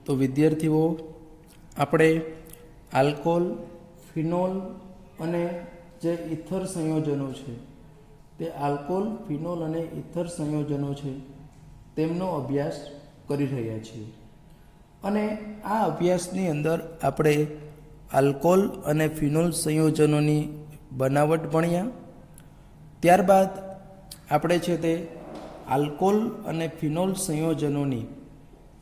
તો વિદ્યાર્થીઓ, આપણે આલ્કોહોલ, ફિનોલ અને જે ઇથર સંયોજનો છે તે આલ્કોહોલ, ફિનોલ અને ઇથર સંયોજનો છે તેમનો અભ્યાસ કરી રહ્યા છીએ. અને આ અભ્યાસની અંદર આપણે આલ્કોહોલ અને ફિનોલ સંયોજનોની બનાવટ ભણ્યા. ત્યારબાદ આપણે છે તે આલ્કોહોલ અને ફિનોલ સંયોજનોની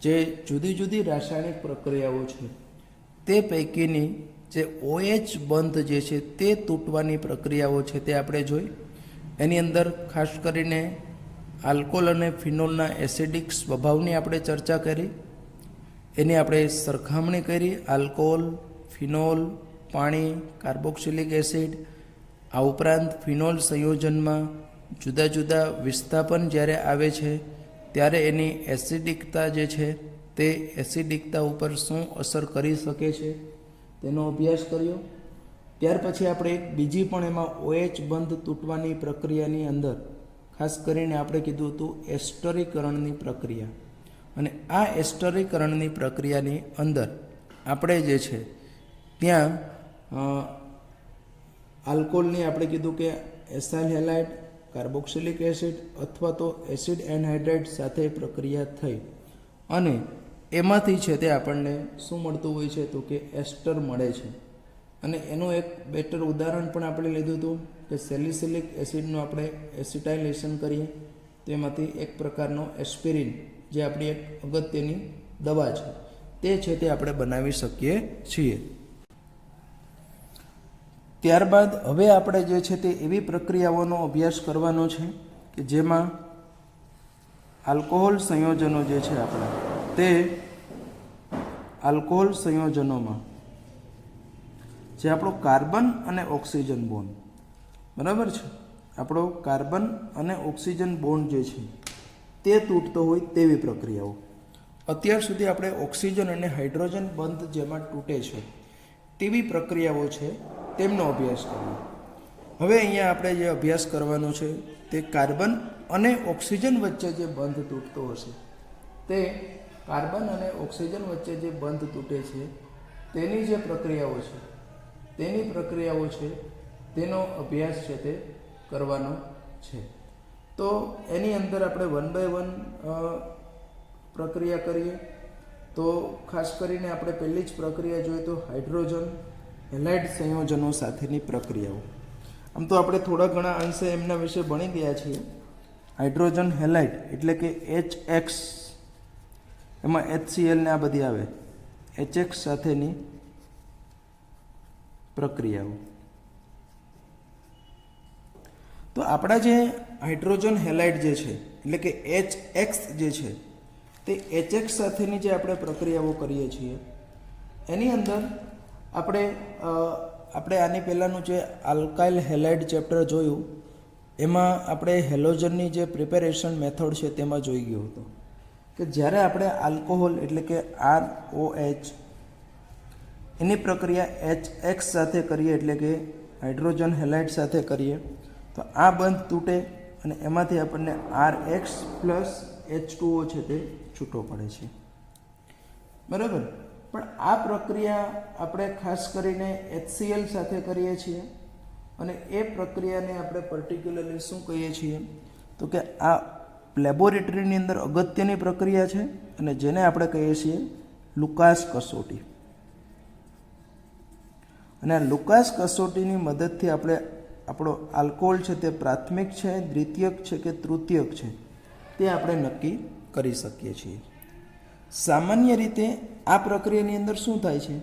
જે જુદી જુદી રાસાયણિક પ્રક્રિયાઓ છે તે પૈકીની જે OH બંધ જે છે તે તૂટવાની પ્રક્રિયાઓ છે તે આપણે જોઈ. એની અંદર ખાસ કરીને આલ્કોહોલ અને ફિનોલના એસિડિક સ્વભાવની આપણે ચર્ચા કરી, એની આપણે સરખામણી કરી. આલ્કોહોલ, ફિનોલ, પાણી, કાર્બોક્સિલિક એસિડ. આ ઉપરાંત ફિનોલ સંયોજનમાં જુદા જુદા વિસ્થાપન જ્યારે આવે છે ત્યારે એની એસિડિકતા જે છે તે એસિડિકતા ઉપર શું અસર કરી શકે છે તેનો અભ્યાસ કર્યો. ત્યાર પછી આપણે એક બીજી પણ એમાં OH બંધ તૂટવાની પ્રક્રિયાની અંદર ખાસ કરીને આપણે કીધું હતું એસ્ટરીકરણની પ્રક્રિયા. અને આ એસ્ટરીકરણની પ્રક્રિયાની અંદર આપણે જે છે ત્યાં આલ્કોહોલની આપણે કીધું કે એસાઇલ હેલાઇડ, કાર્બોક્સિલિક એસિડ અથવા તો એસિડ એનહાઇડ્રાઇડ સાથે પ્રક્રિયા થઈ અને એમાંથી છે તે આપણને શું મળતું હોય છે તો કે એસ્ટર મળે છે. અને એનું એક બેટર ઉદાહરણ પણ આપણે લીધું હતું કે સેલિસિલિક એસિડનું આપણે એસિટાઇલેશન કરીએ તો એમાંથી એક પ્રકારનો એસ્પિરિન જે આપણી એક અગત્યની દવા છે તે છે તે આપણે બનાવી શકીએ છીએ. ત્યારબાદ હવે આપણે જે છે તે એવી પ્રક્રિયાઓનો અભ્યાસ કરવાનો છે કે જેમાં આલ્કોહોલ સંયોજનો જે છે આપણા તે આલ્કોહોલ સંયોજનોમાં જે આપણો કાર્બન અને ઓક્સિજન બોન્ડ, બરાબર છે, આપણો કાર્બન અને ઓક્સિજન બોન્ડ જે છે તે તૂટતો હોય તેવી પ્રક્રિયાઓ. અત્યાર સુધી આપણે ઓક્સિજન અને હાઇડ્રોજન બંધ જેમાં તૂટે છે તેવી પ્રક્રિયાઓ છે તેમનો અભ્યાસ કર્યો. હવે અહીંયા આપણે જે અભ્યાસ કરવાનો છે તે કાર્બન અને ઓક્સિજન વચ્ચે જે બંધ તૂટતો હશે તે કાર્બન અને ઓક્સિજન વચ્ચે જે બંધ તૂટે છે તેની જે પ્રક્રિયાઓ છે તેનો અભ્યાસ છે તે કરવાનો છે. તો એની અંદર આપણે 1 by 1 પ્રક્રિયા કરીએ. તો ખાસ કરીને આપણે પહેલી જ પ્રક્રિયા જોઈએ તો હાઇડ્રોજન હેલાઇડ સંયોજનો સાથેની પ્રક્રિયાઓ. આમ તો આપણે થોડા ઘણા અંશે એમના વિશે ભણી ગયા છીએ. હાઇડ્રોજન હેલાઇડ એટલે કે HX, એમાં HCl ને આ બધી આવે, HX સાથેની પ્રક્રિયાઓ. તો આપણા જે હાઇડ્રોજન હેલાઇડ જે છે એટલે કે HX જે છે તે HX સાથેની જે આપણે પ્રક્રિયાઓ કરીએ છીએ એની અંદર આપણે આની પહેલાંનું જે આલ્કાઇલ હેલાઇડ ચેપ્ટર જોયું એમાં આપણે હેલોજનની જે પ્રિપેરેશન મેથડ છે તેમાં જોઈ ગયો હતો કે જ્યારે આપણે આલ્કોહોલ એટલે કે ROH એની પ્રક્રિયા HX સાથે કરીએ એટલે કે હાઇડ્રોજન હેલાઇડ સાથે કરીએ તો આ બંધ તૂટે અને એમાંથી આપણને RX પ્લસ H2O છે તે છૂટો પડે છે, બરાબર. પણ આ પ્રક્રિયા આપણે ખાસ કરીને HCl સાથે કરીએ છીએ અને એ પ્રક્રિયાને આપણે પર્ટિક્યુલરલી શું કહીએ છીએ તો કે આ લેબોરેટરીની અંદર અગત્યની પ્રક્રિયા છે અને જેને આપણે કહીએ છીએ લુકાસ કસોટી. અને આ લુકાસ કસોટીની મદદથી આપણે આપણો આલ્કોહોલ છે તે પ્રાથમિક છે, દ્વિતીયક છે કે તૃતીયક છે તે આપણે નક્કી કરી શકીએ છીએ. સામાન્ય રીતે આ પ્રક્રિયાની અંદર શું થાય છે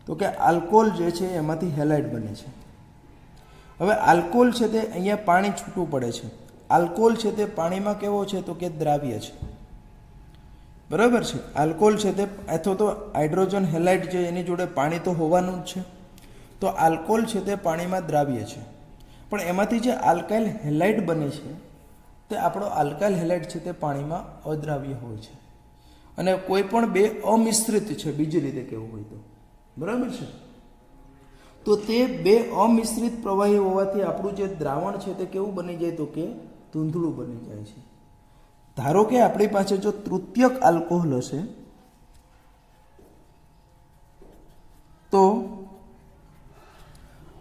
તો કે આલ્કોહોલ જે છે એમાંથી હેલાઇડ બને છે. હવે આલ્કોહોલ છે તે અહીંયા પાણી છૂટું પડે છે. આલ્કોહોલ છે તે પાણીમાં કેવો છે તો કે દ્રાવ્ય છે, બરાબર છે. આલ્કોહોલ છે તે અથવા તો હાઇડ્રોજન હેલાઇડ છે એની જોડે પાણી તો હોવાનું જ છે. તો આલ્કોહોલ છે તે પાણીમાં દ્રાવ્ય છે, પણ એમાંથી જે આલ્કાઇલ હેલાઇડ બને છે તે આપણો આલ્કાઇલ હેલાઇડ છે તે પાણીમાં અદ્રાવ્ય હોય છે. અને કોઈ પણ બે અમિશ્રિત છે, બીજી રીતે કહેવું હોય તો, બરાબર છે. તો તે બે અમિશ્રિત પ્રવાહી હોવાથી આપણું જે દ્રાવણ છે તે કેવું બની જાય તો કે ધૂંધળું બની જાય છે. ધારો કે આપણી પાસે જો તૃતીયક આલ્કોહોલ હશે તો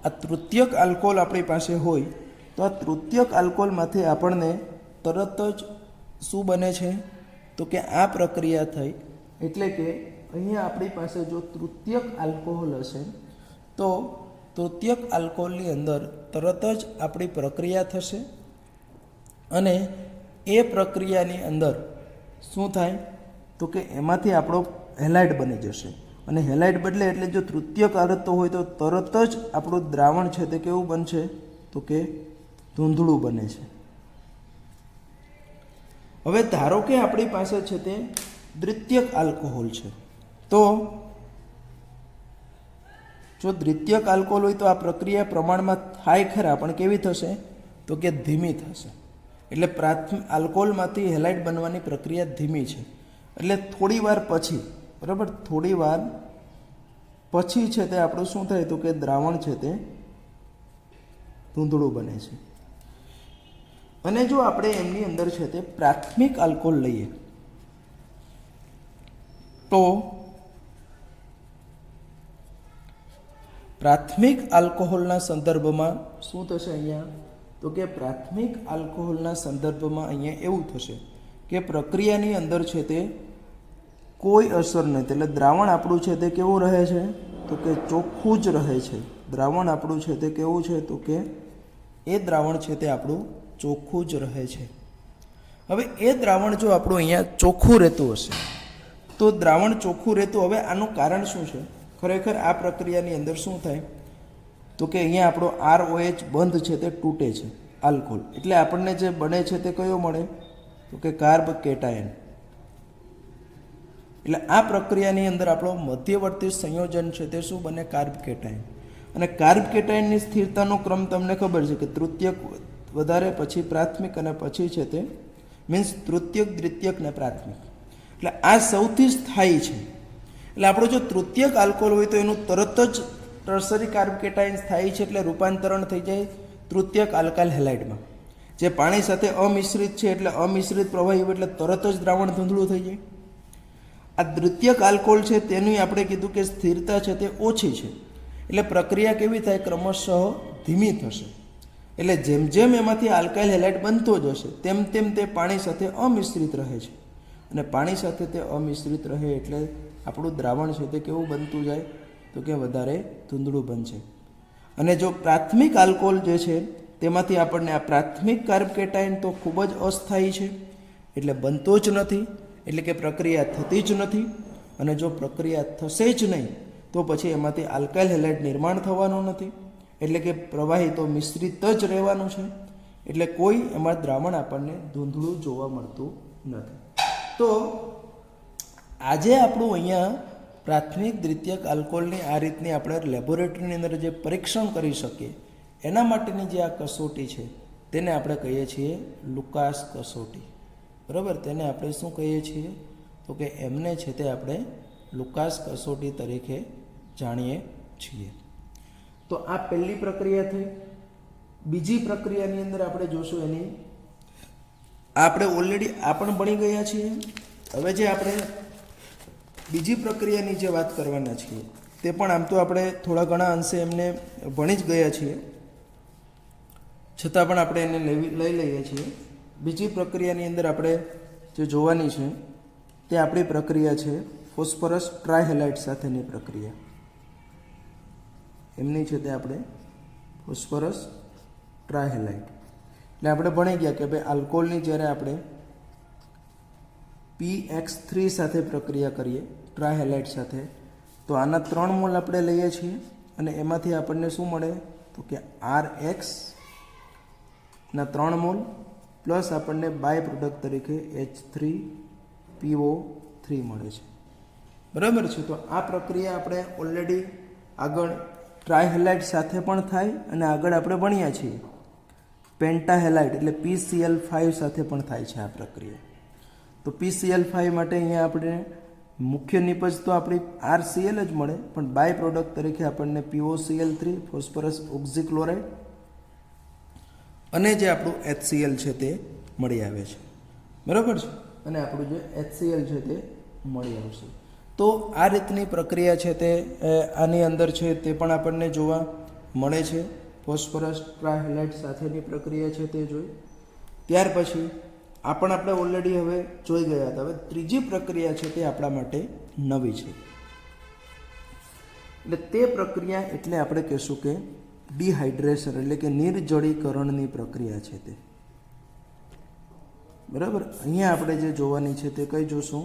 આ તૃતીયક આલ્કોહોલ આપણી પાસે હોય તો આ તૃતીયક આલ્કોહોલમાંથી આપણને તરત જ શું બને છે તો કે આ પ્રક્રિયા થઈ, એટલે કે અહીંયા આપણી પાસે જો તૃતીયક આલ્કોહોલ હશે તો તૃતીયક આલ્કોહોલની અંદર તરત જ આપણી પ્રક્રિયા થશે અને એ પ્રક્રિયાની અંદર શું થાય તો કે એમાંથી આપણો હેલાઇડ બની જશે અને હેલાઇડ બદલે એટલે જો તૃતીયક આવતો હોય તો તરત જ આપણું દ્રાવણ છે તે કેવું બનશે તો કે ધૂંધળું બને છે. હવે ધારો કે આપણી પાસે છે તે દ્વિતીયક આલ્કોહોલ છે, તો જો દ્વિતીયક આલ્કોહોલ હોય તો આ પ્રક્રિયા પ્રમાણમાં થાય ખરા પણ કેવી થશે તો કે ધીમી થશે. એટલે આલ્કોહોલમાંથી હેલાઇડ બનવાની પ્રક્રિયા ધીમી છે. એટલે થોડી વાર પછી, બરાબર, થોડી વાર પછી છે તે આપણું શું થાય તો કે દ્રાવણ છે તે ધૂંધળું બને છે. અને જો આપણે એમની અંદર છે તે પ્રાથમિક આલ્કોહોલ લઈએ તો પ્રાથમિક આલ્કોહોલના સંદર્ભમાં શું થશે અહીંયા તો કે પ્રાથમિક આલ્કોહોલના સંદર્ભમાં અહીંયા એવું થશે કે પ્રક્રિયાની અંદર છે તે કોઈ અસર નથી. એટલે દ્રાવણ આપણું છે તે કેવું રહે છે તો કે ચોખ્ખું જ રહે છે. દ્રાવણ આપણું છે તે કેવું છે તો કે એ દ્રાવણ છે તે આપણું ચોખ્ખું જ રહે છે. હવે એ દ્રાવણ જો આપણું અહીંયા ચોખ્ખું રહેતું હશે તો દ્રાવણ ચોખ્ખું રહેતું, હવે આનું કારણ શું છે? ખરેખર આ પ્રક્રિયાની અંદર શું થાય તો કે અહીંયા આપણો ROH બંધ છે તે તૂટે છે આલ્કોહોલ, એટલે આપણને જે બને છે તે કયો મળે તો કે કાર્બ કેટાયન. એટલે આ પ્રક્રિયાની અંદર આપણો મધ્યવર્તી સંયોજન છે તે શું બને કાર્બ કેટાયન. અને કાર્બ કેટાયનની સ્થિરતાનો ક્રમ તમને ખબર છે કે તૃતીયક વધારે, પછી પ્રાથમિક અને પછી છે તે મીન્સ તૃતીયક, દ્વિતીયક ને પ્રાથમિક. એટલે આ સૌથી સ્થાયી છે. એટલે આપણો જો તૃતીયક આલ્કોહોલ હોય તો એનું તરત જ ટર્સરી કાર્બ કેટાયન સ્થાયી છે, એટલે રૂપાંતરણ થઈ જાય તૃતીયક આલ્કાઇલ હેલાઇડમાં. જે પાણી સાથે અમિશ્રિત છે એટલે અમિશ્રિત પ્રવાહી એટલે તરત જ દ્રાવણ ધૂંધળું થઈ જાય. આ દ્વિતીયક આલ્કોહોલ છે તેની આપણે કીધું કે સ્થિરતા છે તે ઓછી છે, એટલે પ્રક્રિયા કેવી થાય ક્રમશઃ ધીમી થશે. એટલે જેમ જેમ એમાંથી આલ્કાઇલ હેલાઇડ બનતો જશે તેમ તેમ તે પાણી સાથે અમિશ્રિત રહે છે, અને પાણી સાથે તે અમિશ્રિત રહે એટલે આપણું દ્રાવણ છે તે કેવું બનતું જાય તો કે વધારે ધૂંધળું બનશે. અને જો પ્રાથમિક આલ્કોહોલ જે છે તેમાંથી આપણને આ પ્રાથમિક કાર્બ કેટાયન તો ખૂબ જ અસ્થાયી છે, એટલે બનતો જ નથી, એટલે કે પ્રક્રિયા થતી જ નથી. અને જો પ્રક્રિયા થશે જ નહીં તો પછી એમાંથી આલ્કાઇલ હેલાઇડ નિર્માણ થવાનું નથી, એટલે કે પ્રવાહી તો મિશ્રિત જ રહેવાનું છે, એટલે કોઈ એમાં દ્રાવણ આપણને ધૂંધળું જોવા મળતું નથી. તો આજે આપણું અહીંયા પ્રાથમિક, દ્વિતીયક આલ્કોહોલની આ રીતની આપણે લેબોરેટરીની અંદર જે પરીક્ષણ કરી શકીએ એના માટેની જે આ કસોટી છે તેને આપણે કહીએ છીએ લુકાસ કસોટી. બરાબર, તેને આપણે શું કહીએ છીએ તો કે એમને છે તે આપણે લુકાસ કસોટી તરીકે જાણીએ છીએ. તો આ પહેલી પ્રક્રિયા થઈ. બીજી પ્રક્રિયાની અંદર આપણે જોશું એની આપણે ઓલરેડી આ પણ ભણી ગયા છીએ. હવે જે આપણે બીજી પ્રક્રિયાની જે વાત કરવાના છીએ તે પણ આમ તો આપણે થોડા ઘણા અંશે એમને ભણી જ ગયા છીએ, છતાં પણ આપણે એને લઈ લઈએ છીએ. બીજી પ્રક્રિયાની અંદર આપણે જે જોવાની છે તે આપણી પ્રક્રિયા છે ફોસ્ફરસ ટ્રાયહેલાઇડ સાથેની પ્રક્રિયા. એમની છે તે આપણે ફોસ્ફરસ ટ્રાયહેલાઇડ. એટલે આપણે ભણી ગયા કે ભાઈ આલ્કોહોલની જ્યારે આપણે PX3 સાથે પ્રક્રિયા કરીએ ટ્રાયહેલાઇડ સાથે તો આના 3 મોલ આપણે લઈએ છીએ, અને એમાંથી આપણને શું મળે તો કે RX ના 3 મોલ પ્લસ આપણને બાય પ્રોડક્ટ તરીકે H3PO3 મળે છે. બરાબર છે. તો આ પ્રક્રિયા આપણે ઓલરેડી આગળ ટ્રાયહેલાઇડ સાથે પણ થાય, અને આગળ આપણે ભણ્યા છીએ પેન્ટાહેલાઇડ એટલે PCl5 સાથે પણ થાય છે આ પ્રક્રિયા. તો PCl5 માટે અહીંયા આપણે મુખ્ય નિપજ તો આપણી RCl જ મળે, પણ બાય પ્રોડક્ટ તરીકે આપણને POCl3 ફોસ્ફરસ ઓક્ઝીક્લોરાઇડ અને જે આપણું HCl છે તે મળી આવે છે. બરાબર છે. અને આપણું જે HCl છે તે મળી આવશે. તો આ રીતની પ્રક્રિયા છે તે આની અંદર છે તે પણ આપણને જોવા મળે છે. ફોસ્ફરસ ટ્રાયહેલાઇડ સાથેની પ્રક્રિયા છે તે જોઈ. ત્યાર પછી આપણે ઓલરેડી હવે જોઈ ગયા હતા. હવે ત્રીજી પ્રક્રિયા છે તે આપણા માટે નવી છે. એટલે તે પ્રક્રિયા એટલે આપણે કહીશું કે ડિહાઇડ્રેશન એટલે કે નિર્જળીકરણની પ્રક્રિયા છે તે. બરાબર. અહીંયા આપણે જે જોવાની છે તે કઈ જોશું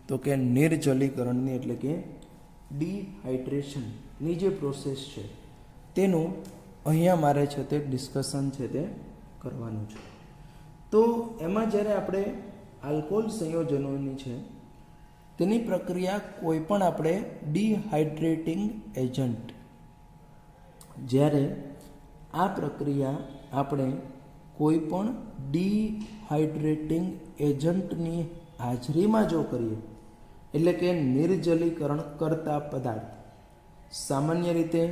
તો કે નિર્જલીકરણની એટલે કે ડિહાઇડ્રેશનની જે પ્રોસેસ છે તેનું અહીંયા મારે છે તે ડિસ્કશન છે તે કરવાનું છે. તો એમાં જ્યારે આપણે આલ્કોહોલ સંયોજનોની છે તેની પ્રક્રિયા કોઈ પણ આપણે ડિહાઇડ્રેટિંગ એજન્ટ, જ્યારે આ પ્રક્રિયા આપણે કોઈ પણ ડિહાઇડ્રેટિંગ એજન્ટની હાજરીમાં જો કરીએ એટલે કે નિર્જલીકરણ કરતા પદાર્થ, સામાન્ય રીતે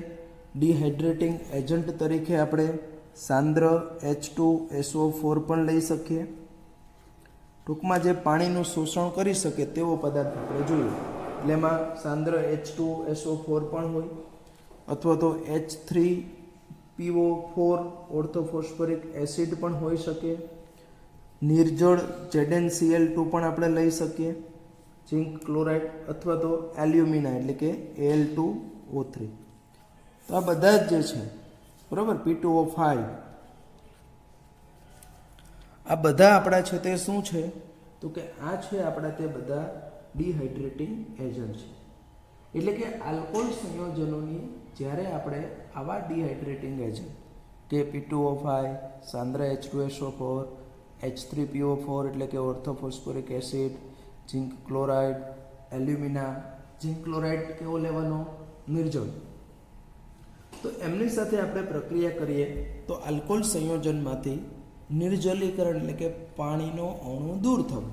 ડિહાઇડ્રેટિંગ એજન્ટ તરીકે આપણે સાંદ્ર H2SO4 પણ લઈ શકીએ. ટૂંકમાં જે પાણીનું શોષણ કરી શકે તેવો પદાર્થ આપણે જોઈએ એટલે એમાં સાંદ્ર H2SO4 પણ હોય, અથવા તો H3PO4 ઓર્થોફોસ્ફરિક એસિડ પણ હોઈ શકે. નિર્જળ ZnCl2 પણ આપણે લઈ શકીએ, ઝિંક ક્લોરાઇડ, અથવા તો એલ્યુમિના એટલે કે Al2O3. તો આ બધા જ જે છે બરાબર, P2O5, આ બધા આપણા છે તે શું છે તો કે આ છે આપણા તે બધા ડિહાઇડ્રેટિંગ એજન્ટ છે. એટલે કે આલ્કોહોલ સંયોજનોની જ્યારે આપણે આવા ડિહાઇડ્રેટિંગ એજન્ટ કે P2O5, સાંદ્ર H2SO4, H3PO4 એટલે કે orthophosphoric acid, zinc chloride, alumina, zinc chloride કેવો લેવાનો? નિર્જળ. તો એમની સાથે આપણે પ્રક્રિયા કરીએ તો આલ્કોહોલ સંયોજનમાંથી નિર્જલીકરણ એટલે કે પાણીનો અણુ દૂર થવો,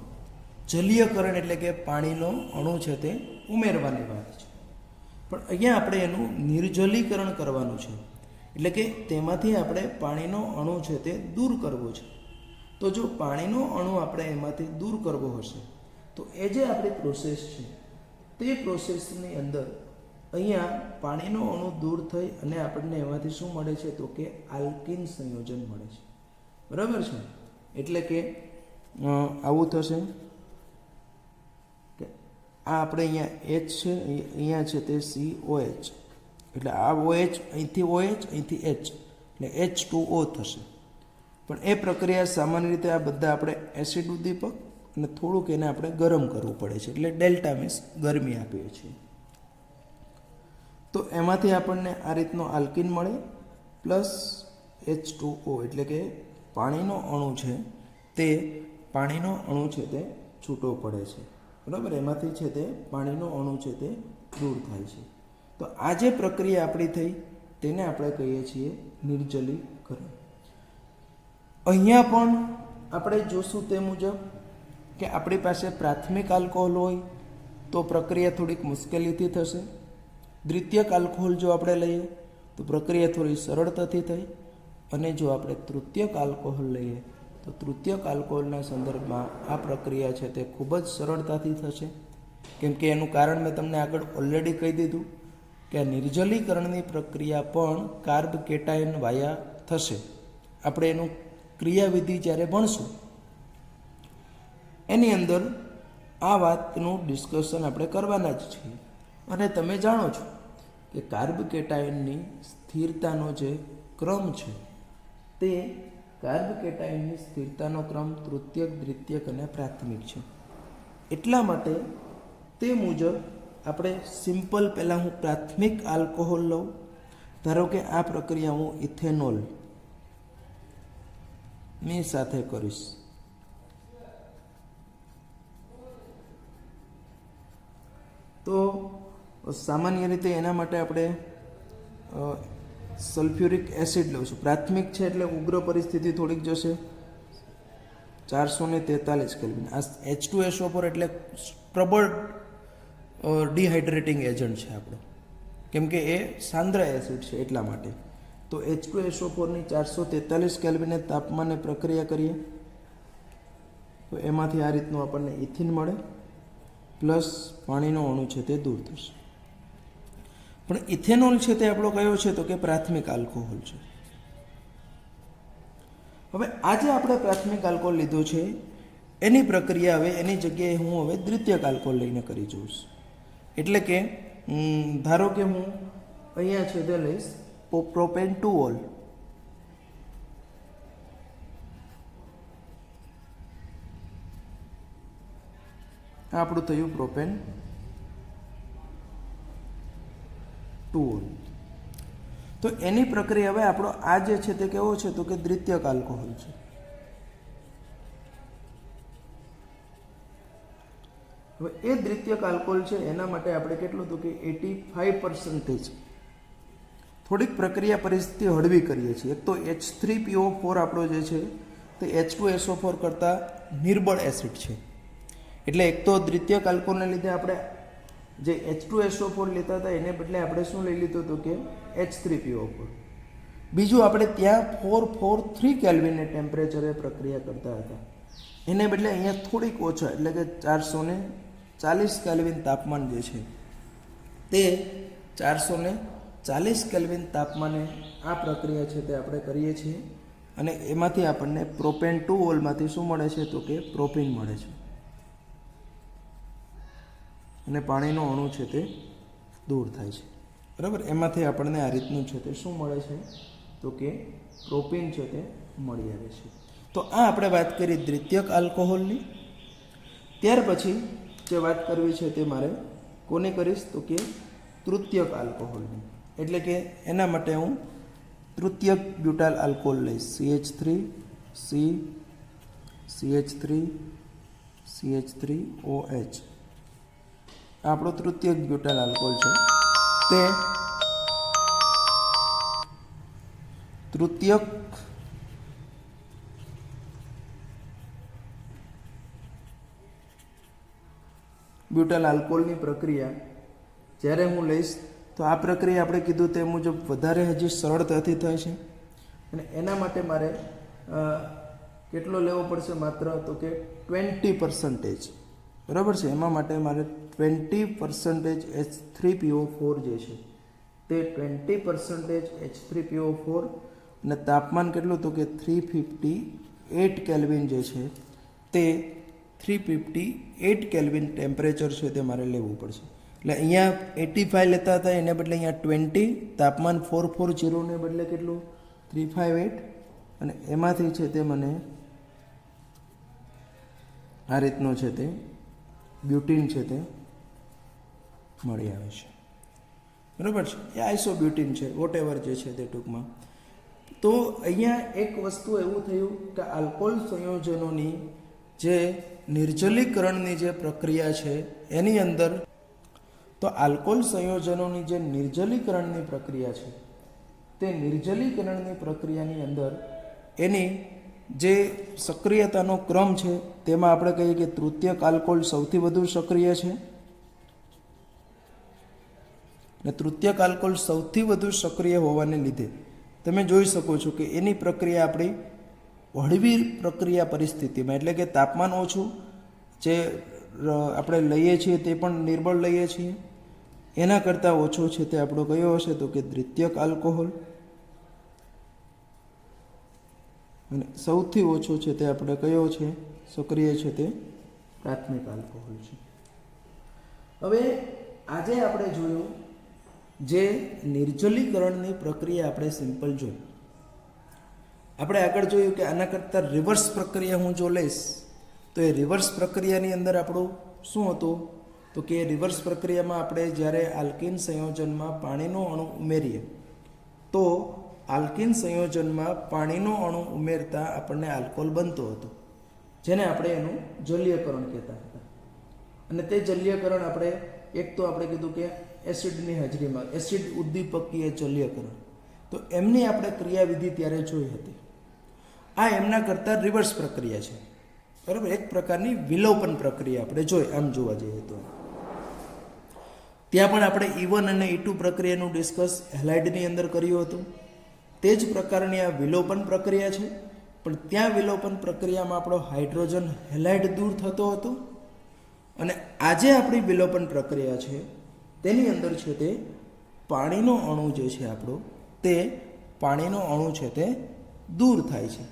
જલીયકરણ એટલે કે પાણીનો અણુ છે તે ઉમેરવાની વાત છે. પણ અહીંયા આપણે એનું નિર્જલીકરણ કરવાનું છે એટલે કે તેમાંથી આપણે પાણીનો અણુ છે તે દૂર કરવો છે. તો જો પાણીનો અણુ આપણે એમાંથી દૂર કરવો હશે તો એ જે આપણી પ્રોસેસ છે તે પ્રોસેસની અંદર અહીંયા પાણીનો અણુ દૂર થઈ અને આપણને એમાંથી શું મળે છે તો કે આલ્કીન સંયોજન મળે છે. બરાબર છે. એટલે કે આવું થશે કે આ આપણે અહીંયા H છે, અહીંયા છે તે COH, એટલે આ OH અહીંથી OH અહીંથી H એટલે H2O થશે. પણ એ પ્રક્રિયા સામાન્ય રીતે આ બધા આપણે એસિડ ઉદ્દીપક અને થોડુંક એને આપણે ગરમ કરવું પડે છે, એટલે ડેલ્ટા મીન્સ ગરમી આપીએ છીએ. તો એમાંથી આપણને આ રીતનો આલ્કીન મળે પ્લસ H2O એટલે કે પાણીનો અણુ છે તે પાણીનો અણુ છે તે છૂટો પડે છે. બરાબર. એમાંથી છે તે પાણીનો અણુ છે તે દૂર થાય છે. તો આ જે પ્રક્રિયા આપણી થઈ તેને આપણે કહીએ છીએ નિર્જલીકરણ. અહીંયા પણ આપણે જોશું તે મુજબ કે આપણી પાસે પ્રાથમિક આલ્કોહોલ હોય તો પ્રક્રિયા થોડીક મુશ્કેલીથી થશે. દ્વિતીયક આલ્કોહોલ જો આપણે લઈએ તો પ્રક્રિયા થોડી સરળતાથી થઈ, અને જો આપણે તૃતીયક આલ્કોહોલ લઈએ તો તૃતીયક આલ્કોહોલના સંદર્ભમાં આ પ્રક્રિયા છે તે ખૂબ જ સરળતાથી થશે. કેમ કે એનું કારણ મેં તમને આગળ ઓલરેડી કહી દીધું કે આ નિર્જલીકરણની પ્રક્રિયા પણ કાર્બ કેટાયન વાયા થશે. આપણે એનું ક્રિયાવિધિ જ્યારે ભણશું એની અંદર આ વાતનું ડિસ્કશન આપણે કરવાના જ છીએ. અને તમે જાણો છો કે કાર્બ કેટાયનની સ્થિરતાનો જે ક્રમ છે તે કાર્બ કેટાયનની સ્થિરતાનો ક્રમ તૃતીયક, દ્વિતીયક અને પ્રાથમિક છે. એટલા માટે તે મુજબ આપણે સિમ્પલ પહેલાં હું પ્રાથમિક આલ્કોહોલ લઉં. ધારો કે આ પ્રક્રિયા હું ઇથેનોલ ની સાથે કરીશ તો સામાન્ય રીતે એના માટે આપણે સલ્ફ્યુરિક એસિડ લઈશું. પ્રાથમિક છે એટલે ઉગ્ર પરિસ્થિતિ થોડીક જશે, 443 કેલ્વિન. આ H2SO4 એટલે પ્રબળ ડિહાઇડ્રેટિંગ એજન્ટ છે આપણો, કેમ કે એ સાંદ્ર એસિડ છે એટલા માટે. તો H2SO4 ની 443 કેલ્વિને તાપમાને પ્રક્રિયા કરીએ તો એમાંથી આ રીતનું આપણને ઇથિન મળે પ્લસ પાણીનો અણુ છે તે દૂર થશે. પણ ઇથેનોલ છે તે આપણો કયો છે તો કે પ્રાથમિક આલ્કોહોલ છે. હવે આજે આપણે પ્રાથમિક આલ્કોહોલ લીધો છે એની પ્રક્રિયા હવે એની જગ્યાએ હું હવે દ્વિતીયક આલ્કોહોલ લઈને કરી જોઈશ. એટલે કે ધારો કે હું અહીંયા છે તે લઈશ પ્રોપેન 2-ઓલ. આપણું થયું પ્રોપેન 2-ઓલ. તો એની પ્રક્રિયા હવે આપણો આ જે છે તે કેવો છે તો કે દ્વિતીયક આલ્કોહોલ છે. હવે એ દ્વિતીયક આલ્કોહોલ છે એના માટે આપણે કેટલું તો કે 85% થોડીક પ્રક્રિયા પરિસ્થિતિ હળવી કરીએ છીએ. એક તો H3PO4 આપણો જે છે તે H2SO4 કરતાં નિર્બળ એસિડ છે. એટલે એક તો દ્વિતીયક આલ્કોહોલને લીધે આપણે જે H2SO4 લેતા હતા એને બદલે આપણે શું લઈ લીધું હતું કે H3PO4. બીજું આપણે ત્યાં 443 કેલ્વિનને ટેમ્પરેચરે પ્રક્રિયા કરતા હતા, એને બદલે અહીંયા થોડીક ઓછા એટલે કે 440 કેલ્વિન તાપમાન જે છે તે 440 કેલ્વિન તાપમાને આ પ્રક્રિયા છે તે આપણે કરીએ છીએ. અને એમાંથી આપણને પ્રોપેન 2-ઓલમાંથી શું મળે છે તો કે પ્રોપીન મળે છે અને પાણીનો અણુ છે તે દૂર થાય છે. બરાબર, એમાંથી આપણને આ રીતનું છે તે શું મળે છે તો કે પ્રોપીન છે તે મળી આવે છે. તો આ આપણે વાત કરી દ્વિતીયક આલ્કોહોલની. ત્યાર પછી જે વાત કરવી છે તે મારે કોને કરીશ તો કે તૃતીયક આલ્કોહોલની. એટલે કે એના માટે હું તૃતીયક બ્યુટાઇલ આલ્કોહોલ લઈશ. CH3 CH3OH આપણો તૃતીયક બ્યુટાઇલ આલ્કોહોલ છે. તે તૃતીયક બ્યુટાઇલ આલ્કોહોલની પ્રક્રિયા જ્યારે હું લઈશ તો આ પ્રક્રિયા આપણે કીધું તે મુજબ વધારે હજી સરળતાથી થાય છે. અને એના માટે મારે કેટલો લેવો પડશે માત્ર તો કે 20%. બરાબર છે, એમાં માટે મારે 20% H3PO4 જે છે તે 20% H3PO4 અને તાપમાન કેટલું તો કે 358 કેલ્વિન જે છે તે 358 કેલ્વિન ટેમ્પરેચર છે તે મારે લેવું પડશે. એટલે અહીંયા 85 લેતા હતા એને બદલે અહીંયા 20, તાપમાન 440 ને બદલે કેટલું 358 અને એમાંથી છે તે મને આ રીતનો છે તે બ્યુટીન છે તે મળી આવે છે. બરાબર છે, એ આઇસોબ્યુટીન છે વોટેવર જે છે તે ટૂંકમાં. તો અહીંયા એક વસ્તુ એવું થયું કે આલ્કોહોલ સંયોજનોની જે નિર્જલીકરણની જે પ્રક્રિયા છે એની અંદર તો આલ્કોહોલ સંયોજનોની જે નિર્જલીકરણની પ્રક્રિયા છે તે નિર્જલીકરણની પ્રક્રિયાની અંદર એની જે સક્રિયતાનો ક્રમ છે તેમાં આપણે કહીએ કે તૃતીયક આલ્કોહોલ સૌથી વધુ સક્રિય છે. અને તૃતીયક આલ્કોહોલ સૌથી વધુ સક્રિય હોવાને લીધે તમે જોઈ શકો છો કે એની પ્રક્રિયા આપણી હળવી પ્રક્રિયા પરિસ્થિતિમાં એટલે કે તાપમાન ઓછું જે આપણે લઈએ છીએ તે પણ નિર્બળ લઈએ છીએ એના કરતાં ઓછો છે તે આપણો કયો હશે તો કે દ્વિતીયક આલ્કોહોલ. અને સૌથી ઓછો છે તે આપણે કયો છે સક્રિય છે તે પ્રાથમિક આલ્કોહોલ છે. હવે આજે આપણે જોયું જે નિર્જલીકરણની પ્રક્રિયા આપણે સિમ્પલ જોઈ. આપણે આગળ જોયું કે આના કરતાં રિવર્સ પ્રક્રિયા હું જો લઈશ તો એ રિવર્સ પ્રક્રિયાની અંદર આપણું શું હતું તો કે રિવર્સ પ્રક્રિયામાં આપણે જ્યારે આલ્કીન સંયોજનમાં પાણીનો અણુ ઉમેરીએ તો આલ્કીન સંયોજનમાં પાણીનો અણુ ઉમેરતા આપણને આલ્કોહોલ બનતો હતો, જેને આપણે એનું જલીયકરણ કહેતા હતા. અને તે જલીયકરણ આપણે એક તો આપણે કીધું કે એસિડની હાજરીમાં એસિડ ઉદ્દીપકીય જલીયકરણ, તો એમની આપણે ક્રિયાવિધિ ત્યારે જોઈ હતી. આ એમના કરતાં રિવર્સ પ્રક્રિયા છે. બરાબર, એક પ્રકારની વિલોપન પ્રક્રિયા આપણે જોઈ આમ જોવા જઈએ તો. ત્યાં પણ આપણે E1 અને E2 પ્રક્રિયાનું ડિસ્કસ હેલાઇડની અંદર કર્યું હતું. તે જ પ્રકારની આ વિલોપન પ્રક્રિયા છે, પણ ત્યાં વિલોપન પ્રક્રિયામાં આપણો હાઇડ્રોજન હેલાઇડ દૂર થતો હતો અને આજે આપણી વિલોપન પ્રક્રિયા છે તેની અંદર છે તે પાણીનો અણુ જે છે આપણો તે પાણીનો અણુ છે તે દૂર થાય છે.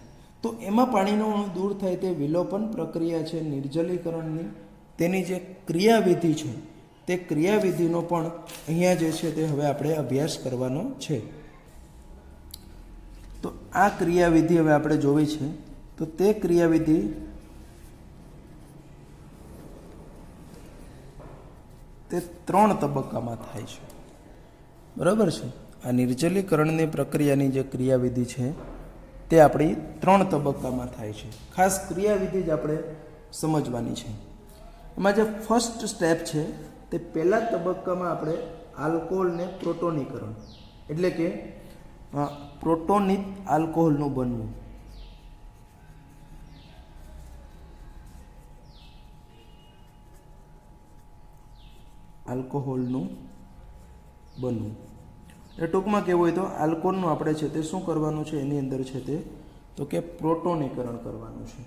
તો એમાં પાણીનો અણુ દૂર થાય તે વિલોપન પ્રક્રિયા છે નિર્જલીકરણની, તેની જે ક્રિયાવિધિ છે તે ક્રિયાવિધિનો પણ અહીંયા જે છે તે હવે આપણે અભ્યાસ કરવાનો છે. તો આ ક્રિયાવિધિ હવે આપણે જોવી છે. તો તે ક્રિયાવિધિ તે 3 તબક્કામાં થાય છે. બરાબર છે. આ નિર્જલીકરણની પ્રક્રિયાની જે ક્રિયાવિધિ છે તે આપણી 3 તબક્કામાં થાય છે. ખાસ ક્રિયાવિધિ જ આપણે સમજવાની છે. એમાં જે ફર્સ્ટ સ્ટેપ છે તે પહેલા તબક્કામાં આપણે આલ્કોહોલને પ્રોટોનીકરણ એટલે કે પ્રોટોનિત આલ્કોહોલનું બનવું. આલ્કોહોલનું બનવું એ ટૂંકમાં કહેવું હોય તો આલ્કોહોલનું આપણે છે તે શું કરવાનું છે એની અંદર છે તે તો કે પ્રોટોનીકરણ કરવાનું છે.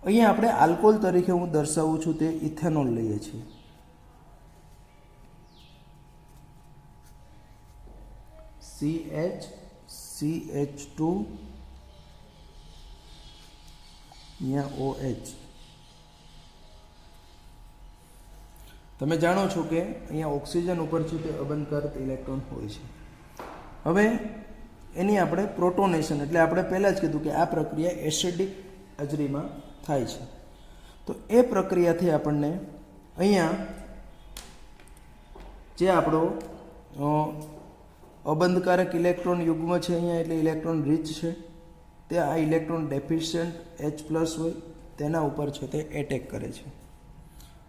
અહીંયા આપણે આલ્કોહોલ તરીકે હું દર્શાવું છું તે ઇથેનોલ લઈએ છીએ. CH2 અહીંયા OH. તમે જાણો છો કે અહીંયા ઓક્સિજન ઉપર છે તે અબંધકારક ઇલેક્ટ્રોન હોય છે. હવે એની આપણે પ્રોટોનેશન એટલે આપણે પહેલાં જ કીધું કે આ પ્રક્રિયા એસિડિક હાજરીમાં થાય છે. તો એ પ્રક્રિયાથી આપણને અહીંયા જે આપણો અબંધકારક ઇલેક્ટ્રોન યુગ્મ છે અહીંયા એટલે ઇલેક્ટ્રોન રીચ છે તે આ ઇલેક્ટ્રોન ડેફિશિયન્ટ H+ હોય તેના ઉપર છે તે એટેક કરે છે.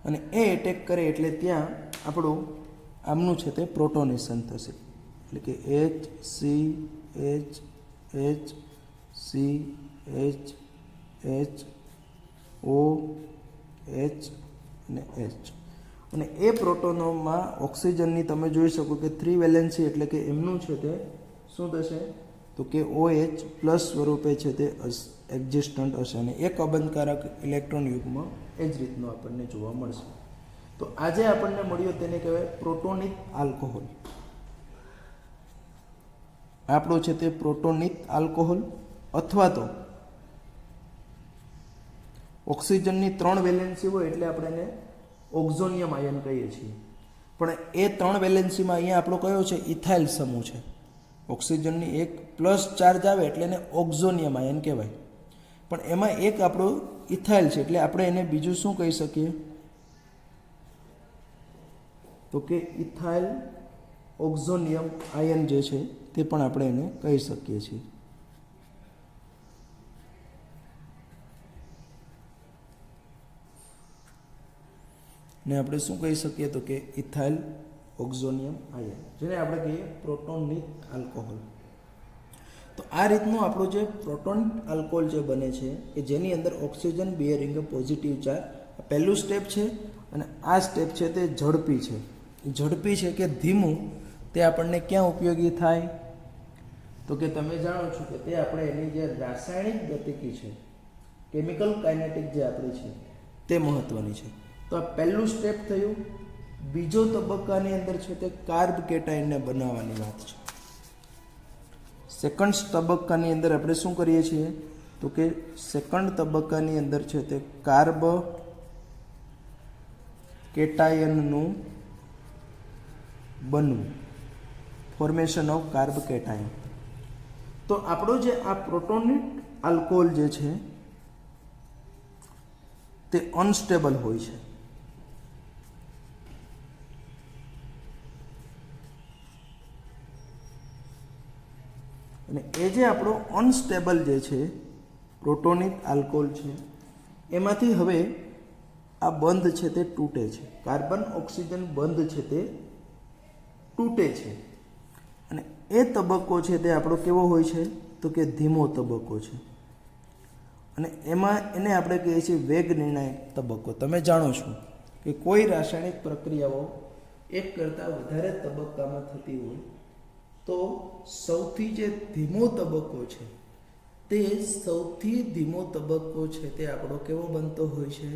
અને એ એટેક કરે એટલે ત્યાં આપણું આમનું છે તે પ્રોટોનેશન થશે. એટલે કે HCHHCHOH અને H. અને એ પ્રોટોનોમાં ઓક્સિજનની તમે જોઈ શકો કે 3 વેલેન્સી એટલે કે એમનું છે તે શું થશે તો કે OH પ્લસ સ્વરૂપે છે તે એક્ઝિસ્ટન્ટ હશે અને એક અબંધકારક ઇલેક્ટ્રોન યુગમાં એ જ રીતનું આપણને જોવા મળશે. તો આજે આપણને મળ્યો તેને કહેવાય પ્રોટોનિક આલ્કોહોલ. આપણો છે તે પ્રોટોનિક આલ્કોહોલ અથવા તો ઓક્સિજનની 3 વેલેન્સી હોય એટલે આપણે એને ઓક્ઝોનિયમ આયન કહીએ છીએ. પણ એ 3 વેલેન્સીમાં અહીંયા આપણો કયો છે ઇથાઇલ સમૂહ છે. ઓક્સિજનની એક પ્લસ ચાર્જ આવે એટલે એને ઓક્ઝોનિયમ આયન કહેવાય. પણ એમાં એક આપણો ઇથાઇલ છે એટલે આપણે એને બીજું શું કહી શકીએ તો કે ઇથાઇલ ઓક્ઝોનિયમ આયન જે છે તે પણ આપણે એને કહી શકીએ છીએ. ને આપણે શું કહી શકીએ તો કે ઇથાઇલ ઓક્ઝોનિયમ આયન જેને આપણે કહીએ પ્રોટોનિક આલ્કોહોલ. તો આ રીતનું આપણું જે પ્રોટોનિક આલ્કોહોલ જે બને છે કે જેની અંદર ઓક્સિજન બેરિંગ પોઝિટિવ ચાર્જ પહેલું સ્ટેપ છે. અને આ સ્ટેપ છે તે ઝડપી છે. ઝડપી છે કે ધીમું તે આપણને ક્યાં ઉપયોગી થાય તો કે તમે જાણો છો કે તે આપણે એની જે રાસાયણિક ગતિકી છે કેમિકલ કાઇનેટિક જે આપણી છે તે મહત્વની છે. તો આ પહેલું સ્ટેપ થયું. બીજો તબક્કાની અંદર છે તે કાર્બ કેટાઇનને બનાવવાની વાત છે. સેકન્ડ તબક્કાની અંદર આપણે શું કરીએ છીએ તો કે સેકન્ડ તબક્કાની અંદર છે તે કાર્બ કેટાયનનું બનવું, ફોર્મેશન ઓફ કાર્બ કેટાયન. તો આપણો જે આ પ્રોટોનિક આલ્કોહોલ જે છે તે અનસ્ટેબલ હોય છે. અને એ જે આપણો અનસ્ટેબલ જે છે પ્રોટોનિક આલ્કોહોલ છે એમાંથી હવે આ બંધ છે તે તૂટે છે. કાર્બન ઓક્સિજન બંધ છે તે તૂટે છે. અને એ તબક્કો છે તે આપણો કેવો હોય છે તો કે ધીમો તબક્કો છે. અને એમાં એને આપણે કહીએ છીએ વેગ નિર્ણાયક તબક્કો. તમે જાણો છો કે કોઈ રાસાયણિક પ્રક્રિયાઓ એક કરતાં વધારે તબક્કામાં થતી હોય તો સૌથી જે ધીમો તબક્કો છે તે સૌથી ધીમો તબક્કો છે તે આપણો કેવો બનતો હોય છે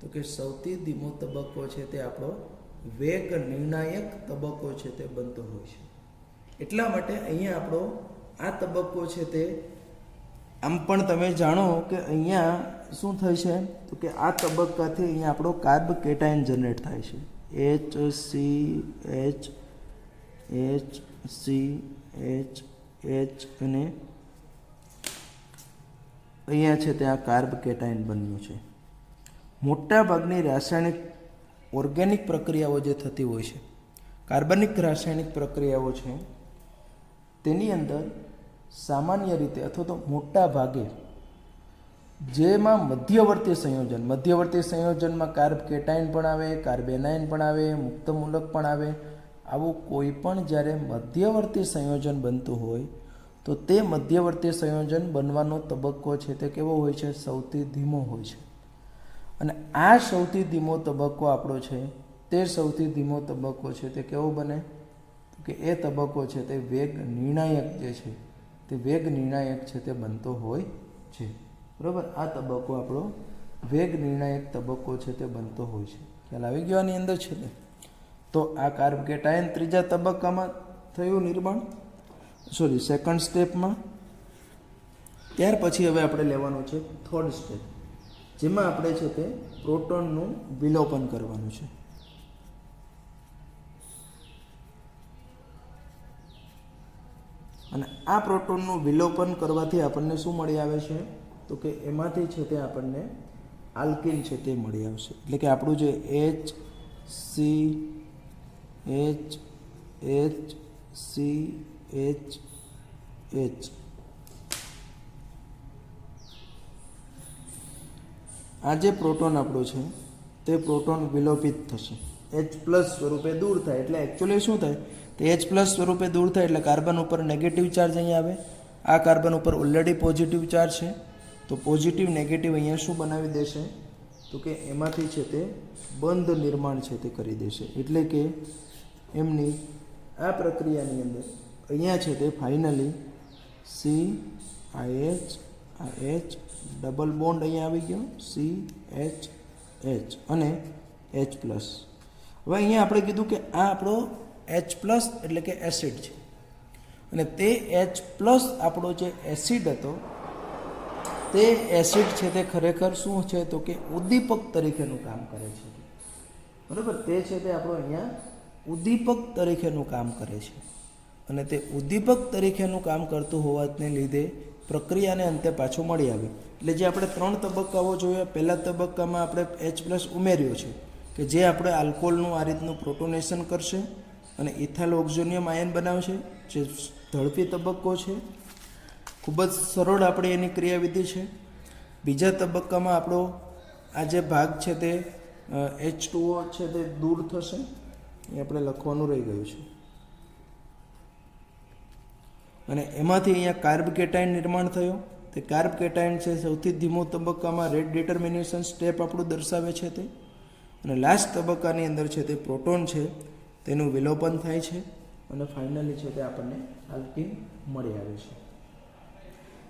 તો કે સૌથી ધીમો તબક્કો છે તે આપણો વેગ નિર્ણાયક તબક્કો છે તે બનતો હોય છે. એટલા માટે અહીંયા આપણો આ તબક્કો છે તે આમ પણ તમે જાણો કે અહીંયા શું થાય છે તો કે આ તબક્કાથી અહીંયા આપણો કાર્બ કેટાયન જનરેટ થાય છે. HCH અને અહીંયા છે તે આ કાર્બ કેટાયન બન્યું છે. મોટા ભાગની રાસાયણિક ઓર્ગેનિક પ્રક્રિયાઓ જે થતી હોય છે, કાર્બનિક રાસાયણિક પ્રક્રિયાઓ છે, તેની અંદર સામાન્ય રીતે અથવા તો મોટા ભાગે જેમાં મધ્યવર્તી સંયોજનમાં કાર્બ કેટાયન પણ આવે, કાર્બેનાઇન પણ આવે, મુક્ત મૂલક પણ આવે. આવું કોઈ પણ જ્યારે મધ્યવર્તી સંયોજન બનતું હોય તો તે મધ્યવર્તી સંયોજન બનવાનો તબક્કો છે તે કેવો હોય છે? સૌથી ધીમો હોય છે. અને આ સૌથી ધીમો તબક્કો આપણો છે તે સૌથી ધીમો તબક્કો છે તે કેવો બને? કે એ તબક્કો છે તે વેગ નિર્ણાયક જે છે તે વેગ નિર્ણાયક છે તે બનતો હોય છે. બરાબર, આ તબક્કો આપણો વેગ નિર્ણાયક તબક્કો છે તે બનતો હોય છે. ખ્યાલ આવી ગયો આની અંદર છે ને? તો આ કાર્બ કેટાયન ત્રીજા તબક્કામાં થયું નિર્માણ, સેકન્ડ સ્ટેપમાં. ત્યાર પછી હવે આપણે લેવાનું છે થર્ડ સ્ટેપ, જેમાં આપણે છે તે પ્રોટોનનું વિલોપન કરવાનું છે. અને આ પ્રોટોનનું વિલોપન કરવાથી આપણને શું મળી આવે છે? તો કે એમાંથી છે તે આપણને આલ્કિન છે તે મળી આવશે. એટલે કે આપણું જે HCHHH આ જે પ્રોટોન આપણો છે તે પ્રોટોન વિલોપિત થશે, H+ સ્વરૂપે દૂર થાય. એટલે એકચ્યુઅલી શું થાય? તો H+ સ્વરૂપે દૂર થાય એટલે કાર્બન ઉપર નેગેટિવ ચાર્જ અહીંયા આવે. આ કાર્બન ઉપર ઓલરેડી પોઝિટિવ ચાર્જ છે, તો પોઝિટિવ નેગેટિવ અહીંયા શું બનાવી દેશે? તો કે એમાંથી છે તે બંધ નિર્માણ છે તે કરી દેશે. એટલે કે એમની આ પ્રક્રિયાની અંદર અહીંયા છે તે ફાઇનલી CH ડબલ બોન્ડ અહીંયા આવી ગયો, CH અને H+. હવે અહીંયા આપણે કીધું કે આ આપણો H+ એટલે કે એસિડ છે, અને તે H+ આપણો જે એસિડ હતો તે એસિડ છે તે ખરેખર શું છે? તો કે ઉદ્દીપક તરીકેનું કામ કરે છે. બરાબર, તે છે તે આપણો અહીંયા ઉદ્દીપક તરીકેનું કામ કરે છે. અને તે ઉદ્દીપક તરીકેનું કામ કરતું હોવાને લીધે પ્રક્રિયાને અંતે પાછું મળી આવ્યું. એટલે જે આપણે 3 તબક્કાઓ જોયા, પહેલા તબક્કામાં આપણે H+ ઉમેર્યો છે કે જે આપણે આલ્કોહોલનું આ રીતનું પ્રોટોનેશન કરશે અને ઇથાઇલ ઓક્ઝોનિયમ આયન બનાવશે, જે ઝડપી તબક્કો છે. ખૂબ જ સરળ આપણી એની ક્રિયાવિધિ છે. બીજા તબક્કામાં આપણો આ જે ભાગ છે તે H2O છે તે દૂર થશે, એ આપણે લખવાનું રહી ગયું છે. અને એમાંથી અહીંયા કાર્બ કેટાયન નિર્માણ થયો. તે કાર્બ કેટાયન છે સૌથી ધીમો તબક્કામાં રેટ ડિટર્મિનેશન સ્ટેપ આપણું દર્શાવે છે તે. અને લાસ્ટ તબક્કાની અંદર છે તે પ્રોટોન છે તેનું વિલોપન થાય છે અને ફાઇનલી છે તે આપણને આલ્કિન મળી આવે છે.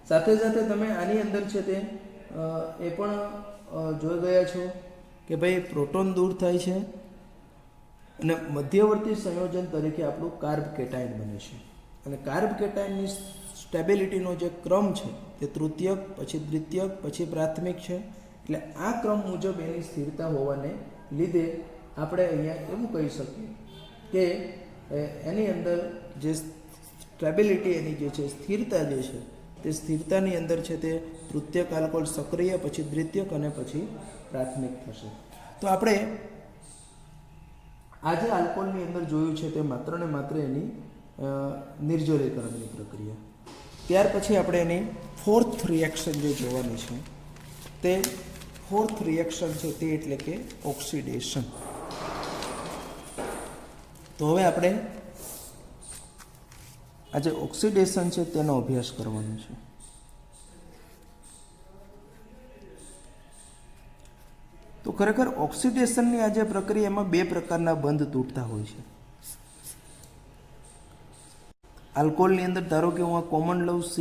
સાથે સાથે તમે આની અંદર છે તે એ પણ જોઈ ગયા છો કે ભાઈ પ્રોટોન દૂર થાય છે અને મધ્યવર્તી સંયોજન તરીકે આપણું કાર્બ કેટાયન બને છે. અને કાર્બ કેટાયનની સ્ટેબિલિટીનો જે ક્રમ છે તે તૃતીયક, પછી દ્વિતીયક, પછી પ્રાથમિક છે. એટલે આ ક્રમ મુજબ એની સ્થિરતા હોવાને લીધે આપણે અહીંયા એવું કહી શકીએ કે એની અંદર જે સ્ટેબિલિટી એની જે છે, સ્થિરતા જે છે, તે સ્થિરતાની અંદર છે તે તૃતીયક આલ્કોહોલ સક્રિય, પછી દ્વિતીયક અને પછી પ્રાથમિક થશે. તો આપણે આજે આલ્કોહોલની અંદર જોયું છે તે માત્ર ને માત્ર એની નિર્જલીકરણની પ્રક્રિયા. ત્યાર પછી આપણે એની ફોર્થ રિએક્શન જે જોવાની છે તે ફોર્થ રિએક્શન છે તે એટલે કે ઓક્સિડેશન. તો હવે આપણે આ જે ઓક્સિડેશન છે તેનો અભ્યાસ કરવાનો છે. તો ખરેખર ઓક્સિડેશનની આ જે પ્રક્રિયામાં 2 પ્રકારના બંધ તૂટતા હોય છે. આલ્કોહોલની અંદર ધારો કે હું આ કોમન લઉં C,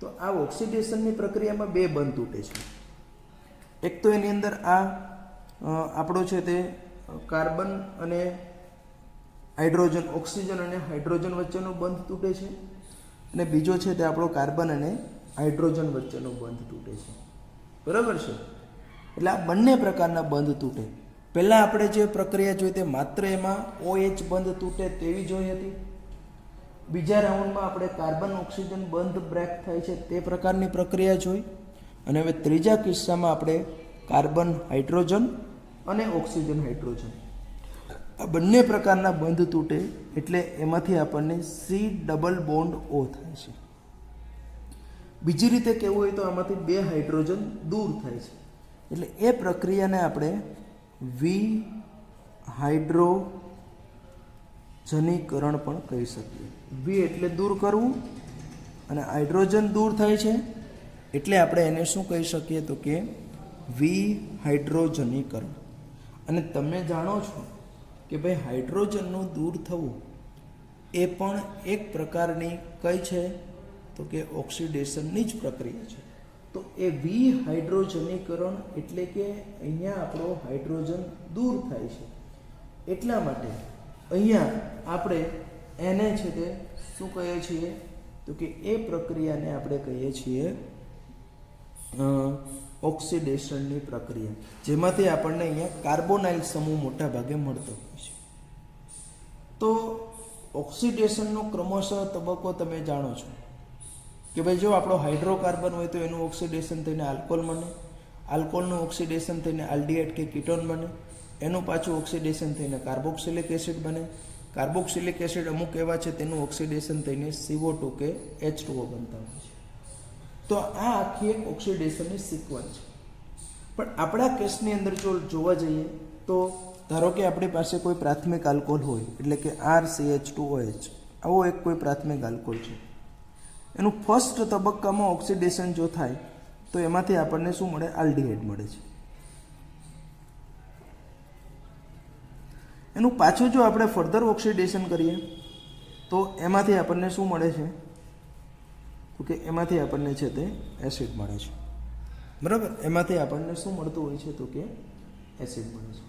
તો આ ઓક્સિડેશનની પ્રક્રિયામાં બે બંધ તૂટે છે. એક તો એની અંદર આ આપણો છે તે કાર્બન અને હાઇડ્રોજન, ઓક્સિજન અને હાઇડ્રોજન વચ્ચેનો બંધ તૂટે છે, અને બીજો છે તે આપણો કાર્બન અને હાઇડ્રોજન વચ્ચેનો બંધ તૂટે છે. બરાબર છે. એટલે આ બંને પ્રકારના બંધ તૂટે. પહેલાં આપણે જે પ્રક્રિયા જોઈ તે માત્ર એમાં OH બંધ તૂટે તેવી જોઈ હતી. બીજા રાઉન્ડમાં આપણે કાર્બન ઓક્સિજન બંધ બ્રેક થાય છે તે પ્રકારની પ્રક્રિયા જોઈ. અને હવે ત્રીજા કિસ્સામાં આપણે કાર્બન હાઇડ્રોજન અને ઓક્સિજન હાઇડ્રોજન આ બંને પ્રકારના બંધ તૂટે એટલે એમાંથી આપણને C ડબલ બોન્ડ O થાય છે. બીજી રીતે કહેવું હોય તો આમાંથી બે હાઇડ્રોજન દૂર થાય છે, એટલે એ પ્રક્રિયાને આપણે વિહાઇડ્રોજનીકરણ પણ કહી શકીએ. વી એટલે દૂર કરવું અને હાઇડ્રોજન દૂર થાય છે એટલે આપણે એને શું કહી શકીએ તો કે વિહાઇડ્રોજનીકરણ. અને તમે જાણો છો કે ભાઈ હાઇડ્રોજનનું દૂર થવું એ પણ એક પ્રકારની કઈ છે તો કે ઓક્સિડેશનની જ પ્રક્રિયા છે. તો એ વિહાઇડ્રોજનીકરણ એટલે કે અહીંયા આપણો હાઇડ્રોજન દૂર થાય છે. એટલા માટે અહીંયા આપણે એને છે તે શું કહીએ છીએ તો કે એ પ્રક્રિયાને આપણે કહીએ છીએ ઓક્સિડેશનની પ્રક્રિયા, જેમાંથી આપણને અહીંયા કાર્બોનાઇલ સમૂહ મોટા ભાગે મળતો હોય છે. તો ઓક્સિડેશનનો ક્રમશઃ તબક્કો તમે જાણો છો કે ભાઈ જો આપણો હાઇડ્રોકાર્બન હોય તો એનું ઓક્સિડેશન થઈને આલ્કોહોલ બને, આલ્કોહોલનું ઓક્સિડેશન થઈને આલ્ડીહાઇડ કે કીટોન બને, એનું પાછું ઓક્સિડેશન થઈને કાર્બોક્સિલિક એસિડ બને, કાર્બોક્સિલિક એસિડ અમુક એવા છે તેનું ઓક્સિડેશન થઈને CO2 કે H2O બનતા હોય છે. તો આ આખી એક ઓક્સિડેશનની સિક્વન્સ છે. પણ આપણા કેસની અંદર જો જોવા જઈએ તો ધારો કે આપણી પાસે કોઈ પ્રાથમિક આલ્કોહોલ હોય એટલે કે RCH2OH આવો એક કોઈ પ્રાથમિક આલ્કોહોલ છે. એનું ફર્સ્ટ તબક્કામાં ઓક્સિડેશન જો થાય તો એમાંથી આપણને શું મળે? આલ્ડીહાઇડ મળે છે. એનું પાછું જો આપણે ફર્ધર ઓક્સિડેશન કરીએ તો એમાંથી આપણને શું મળે છે તો કે એમાંથી આપણને છે તે એસિડ મળે છે. બરાબર, એમાંથી આપણને શું મળતું હોય છે તો કે એસિડ મળે છે.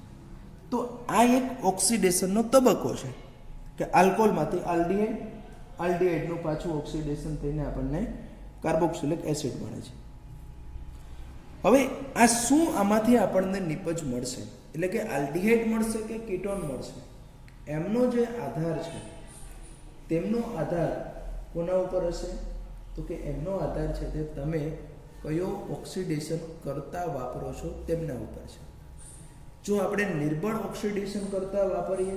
તો આ એક ઓક્સિડેશનનો તબક્કો છે કે આલ્કોહોલમાંથી આલ્ડીહાઇડ, આલ્ડીહાઇડનું પાછું ઓક્સિડેશન થઈને આપણને કાર્બોક્સિલિક એસિડ મળે છે. હવે આ શું આમાંથી આપણને નિપજ મળશે એટલે કે આલ્ડીહાઇડ મળશે કે કીટોન મળશે, એમનો જે આધાર છે તેમનો આધાર કોના ઉપર હશે તો કે એમનો આધાર છે તે તમે કયો ઓક્સિડેશન કરતા વાપરો છો તેમના ઉપર છે. જો આપણે નિર્બળ ઓક્સિડેશન કરતા વાપરીએ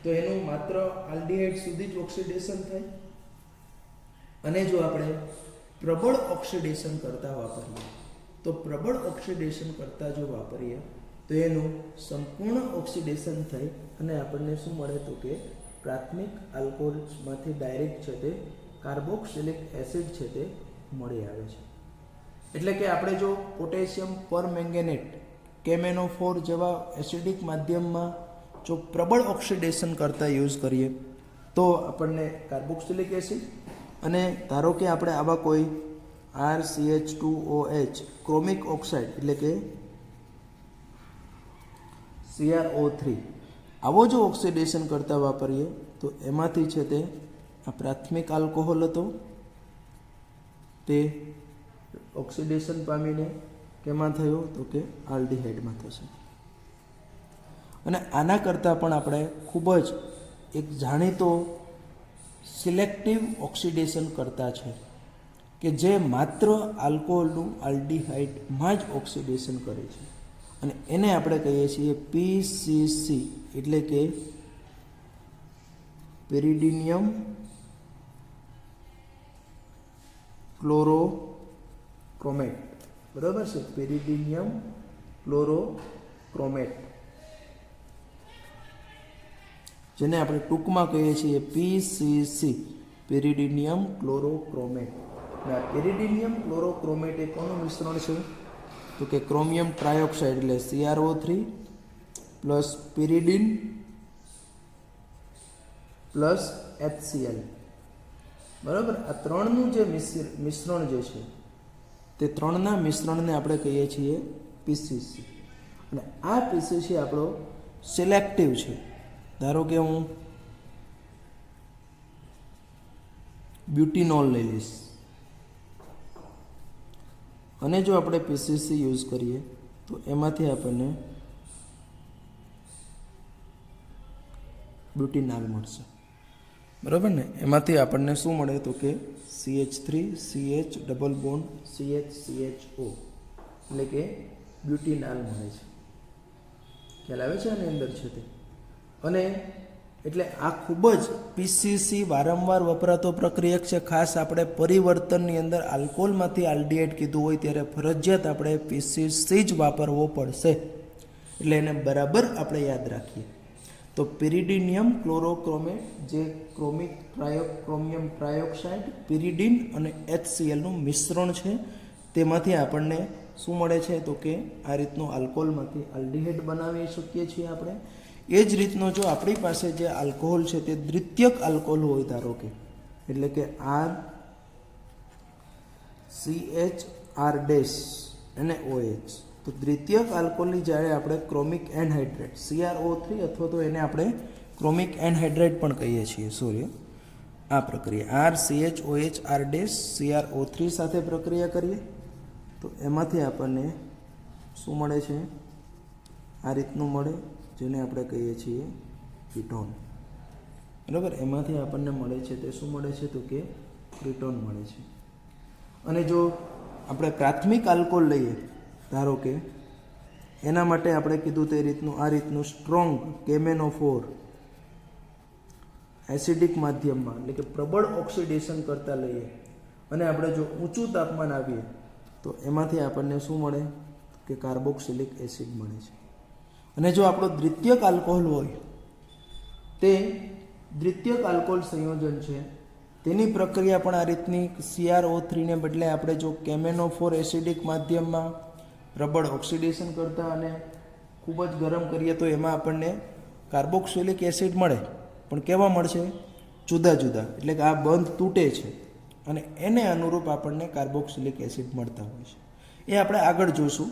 તો એનું માત્ર આલ્ડીહાઇડ સુધી જ ઓક્સિડેશન થાય, અને જો આપણે પ્રબળ ઓક્સિડેશન કરતા વાપરીએ તો પ્રબળ ઓક્સિડેશન કરતા જો વાપરીએ તો એનું સંપૂર્ણ ઓક્સિડેશન થઈ અને આપણને શું મળે તો કે પ્રાથમિક આલ્કોહોલ્સમાંથી ડાયરેક્ટ છે તે કાર્બોક્સિલિક એસિડ છે તે મળી આવે છે. એટલે કે આપણે જો પોટેશિયમ પરમેંગેનેટ KMnO4 જેવા એસિડિક માધ્યમમાં જો પ્રબળ ઓક્સિડેશન કરતા યુઝ કરીએ તો આપણને કાર્બોક્સિલિક એસિડ, અને ધારો કે આપણે આવા કોઈ RCH2OH ક્રોમિક ઓક્સાઇડ એટલે કે CrO3 આવો જો ઓક્સિડેશન કરતા વાપરીએ તો એમાંથી છે તે આ પ્રાથમિક આલ્કોહોલ હતો તે ઓક્સિડેશન પામીને કેમાં થયો તો કે આલ્ડીહાઇડમાં થશે. અને આના કરતાં પણ આપણે ખૂબ જ એક જાણીતો સિલેક્ટિવ ઓક્સિડેશન કરતા છે કે જે માત્ર આલ્કોહોલનું આલ્ડીહાઇડમાં જ ઓક્સિડેશન કરે છે, અને એને આપણે કહીએ છીએ PCC એટલે કે પેરિડિનિયમ ક્લોરોક્રોમેટ. બરાબર છે, પેરિડિનિયમ ક્લોરોક્રોમેટ, જેને આપણે ટૂંકમાં કહીએ છીએ PCC, પેરિડિનિયમ ક્લોરોક્રોમેટ. પેરિડિનિયમ ક્લોરોક્રોમેટ એ કોનું મિશ્રણ છે તો કે ક્રોમિયમ ટ્રાયોક્સાઇડ એટલે CrO3 પ્લસ પેરિડિન પ્લસ HCl બરાબર. આ ત્રણનું જે મિશ્રણ જે છે તે ત્રણના મિશ્રણને આપણે કહીએ છીએ પીસીસી. અને આ પીસીસી આપણો સિલેક્ટિવ છે. ધારો કે હું બ્યુટીનોલ લઈ લઈશ અને જો આપણે પીસીસી યુઝ કરીએ તો એમાંથી આપણને બ્યુટીનાલ મળશે. બરાબર ને. એમાંથી આપણને શું મળે તો કે CH3 CH double bond CH CHO એટલે કે બ્યુટીનાલ મળે છે. ખ્યાલ આવે છે આની અંદર છે તે. અને એટલે આ ખૂબ જ પીસીસી વારંવાર વપરાતો પ્રક્રિયક છે. ખાસ આપણે પરિવર્તનની અંદર આલ્કોહોલમાંથી આલ્ડીહાઇડ કીધું હોય ત્યારે ફરજિયાત આપણે પીસીસી જ વાપરવો પડશે. એટલે એને બરાબર આપણે યાદ રાખીએ. તો પિરિડિનિયમ ક્લોરોક્રોમેટ જે ક્રોમિયમ ટ્રાયોક્સાઇડ પિરિડિન અને HCl નું મિશ્રણ છે તેમાંથી આપણને શું મળે છે તો કે આ રીતનું આલ્કોહોલમાંથી આલ્ડીહાઇડ બનાવી શકીએ છીએ આપણે. એ જ રીતનો જો આપણી પાસે જે આલ્કોહોલ છે તે દ્વિતીયક આલ્કોહોલ હોય ધારો કે એટલે કે RCHR- અને OH તો દ્વિતીયક આલ્કોહોલની જ્યારે આપણે ક્રોમિક એનહાઇડ્રેટ CrO3 અથવા તો એને આપણે ક્રોમિક એનહાઇડ્રેટ પણ કહીએ છીએ. સોરી, આ પ્રક્રિયા RCHOH CrO3 સાથે પ્રક્રિયા કરીએ તો એમાંથી આપણને શું મળે છે આ રીતનું મળે જેને આપણે કહીએ છીએ કીટોન. બરાબર. એમાંથી આપણને મળે છે તે શું મળે છે તો કે કીટોન મળે છે. અને જો આપણે પ્રાથમિક આલ્કોહોલ લઈએ ધારો કે એના માટે આપણે કીધું તે રીતનું આ રીતનું સ્ટ્રોંગ કેમેનોફોર એસિડિક માધ્યમમાં એટલે કે પ્રબળ ઓક્સિડેશન કરતા લઈએ અને આપણે જો ઊંચું તાપમાન આવીએ તો એમાંથી આપણને શું મળે કે કાર્બોક્સિલિક એસિડ મળે છે. અને જો આપણો દ્વિતીયક આલ્કોહોલ હોય તે દ્વિતીયક આલ્કોહોલ સંયોજન છે તેની પ્રક્રિયા પણ આ રીતની CrO3 ને બદલે આપણે જો કેમેનોફોર એસિડિક માધ્યમમાં પ્રબળ ઓક્સિડેશન કરતા અને ખૂબ જ ગરમ કરીએ તો એમાં આપણને કાર્બોક્સિલિક એસિડ મળે. પણ કેવા મળશે? જુદા જુદા. એટલે કે આ બંધ તૂટે છે અને એને અનુરૂપ આપણને કાર્બોક્સિલિક એસિડ મળતા હોય છે. એ આપણે આગળ જોઈશું.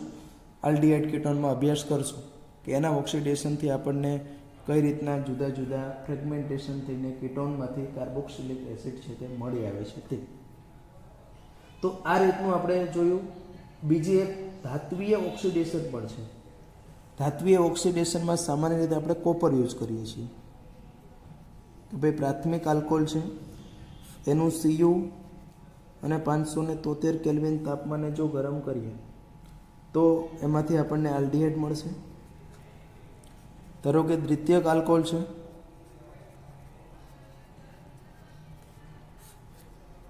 આલ્ડીહાઇડ કીટોનમાં અભ્યાસ કરશું કે એના ઓક્સિડેશનથી આપણને કઈ રીતના જુદા જુદા ફ્રેગમેન્ટેશન થઈને કીટોનમાંથી કાર્બોક્સિલિક એસિડ છે તે મળી આવે છે તે. તો આ રીતનું આપણે જોયું. બીજી એક ધાત્વીય ઓક્સિડેશન પણ છે. ધાત્વીય ઓક્સિડેશનમાં સામાન્ય રીતે આપણે કોપર યુઝ કરીએ છીએ કે ભાઈ પ્રાથમિક આલ્કોહોલ છે એનું Cu અને 573 કેલ્વિન તાપમાને જો ગરમ કરીએ તો એમાંથી આપણને આલ્ડીહાઇડ મળશે. ધારો કે દ્વિતીયક આલ્કોહોલ છે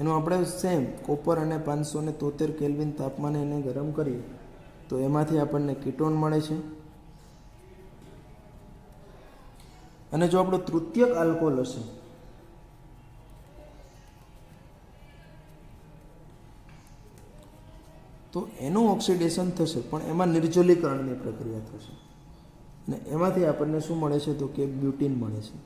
એનું આપણે સેમ કોપર અને 573 કેલ્વિન તાપમાને એને ગરમ કરીએ તો એમાંથી આપણને કીટોન મળે છે. અને જો આપણો તૃતીયક આલ્કોહોલ હશે તો એનું ઓક્સિડેશન થશે પણ એમાં નિર્જલીકરણની પ્રક્રિયા થશે અને એમાંથી આપણને શું મળે છે તો કે બ્યુટીન મળે છે.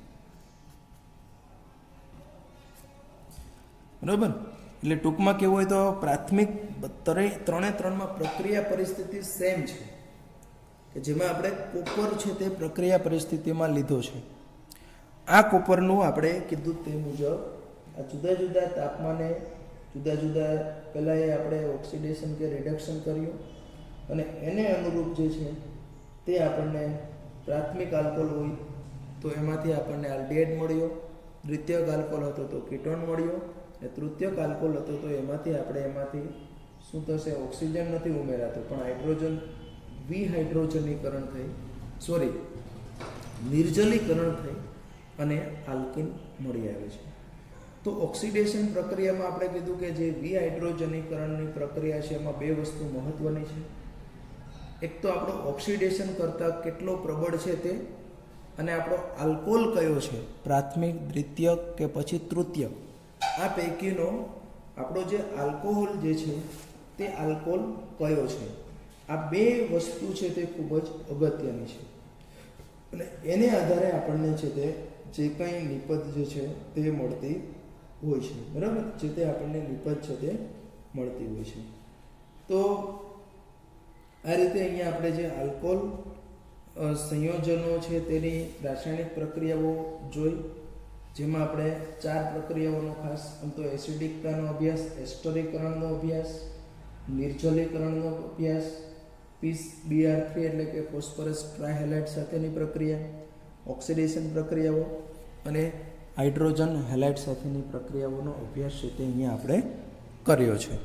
બરાબર. એટલે ટૂંકમાં કેવું હોય તો પ્રાથમિક ત્રણમાં પ્રક્રિયા પરિસ્થિતિ સેમ છે કે જેમાં આપણે કોપર છે તે પ્રક્રિયા પરિસ્થિતિમાં લીધો છે. આ કોપરનું આપણે કીધું તે મુજબ આ જુદા જુદા તાપમાને જુદા જુદા પહેલાં એ આપણે ઓક્સિડેશન કે રિડક્શન કર્યું અને એને અનુરૂપ જે છે તે આપણને પ્રાથમિક આલ્કોહોલ હોય તો એમાંથી આપણને આલ્ડીહાઇડ મળ્યો. દ્વિતીયક આલ્કોહોલ હતો તો કીટોન મળ્યો. અને તૃતીયક આલ્કોહોલ હતો તો એમાંથી શું થશે? ઓક્સિજન નથી ઉમેરાતો પણ હાઇડ્રોજન વિહાઇડ્રોજનીકરણ થઈ નિર્જલીકરણ થઈ અને આલ્કીન મળી આવે છે. તો ઓક્સિડેશન પ્રક્રિયામાં આપણે કીધું કે જે વિહાઇડ્રોજનીકરણની પ્રક્રિયા છે એમાં બે વસ્તુ મહત્વની છે. એક તો આપણો ઓક્સિડેશન કરતાં કેટલો પ્રબળ છે તે અને આપણો આલ્કોહોલ કયો છે પ્રાથમિક દ્વિતીયક કે પછી તૃતીયક આ પૈકીનો આપણો જે આલ્કોહોલ જે છે તે આલ્કોહોલ કયો છે. આ બે વસ્તુ છે તે ખૂબ જ અગત્યની છે અને એને આધારે આપણને છે તે જે કંઈ નિપજ જે છે તે મળતી હોય છે, બરાબર, જે તે આપણને લીપજ છે તે મળતી હોય છે. તો આ રીતે અહીંયા આપણે જે આલ્કોહોલ સંયોજનો છે તેની રાસાયણિક પ્રક્રિયાઓ જોઈ, જેમાં આપણે 4 પ્રક્રિયાઓનો ખાસ આમ તો એસિડિકતાનો અભ્યાસ, એસ્ટરીકરણનો અભ્યાસ, નિર્જલીકરણનો અભ્યાસ, PbR3 એટલે કે ફોસ્ફરસ ટ્રાયહેલાઇડ સાથેની પ્રક્રિયા, ઓક્સિડેશન પ્રક્રિયાઓ અને હાઇડ્રોજન હેલાઇડ સાથેની પ્રક્રિયાઓનો અભ્યાસ છે તે અહીંયા આપણે કર્યો છે.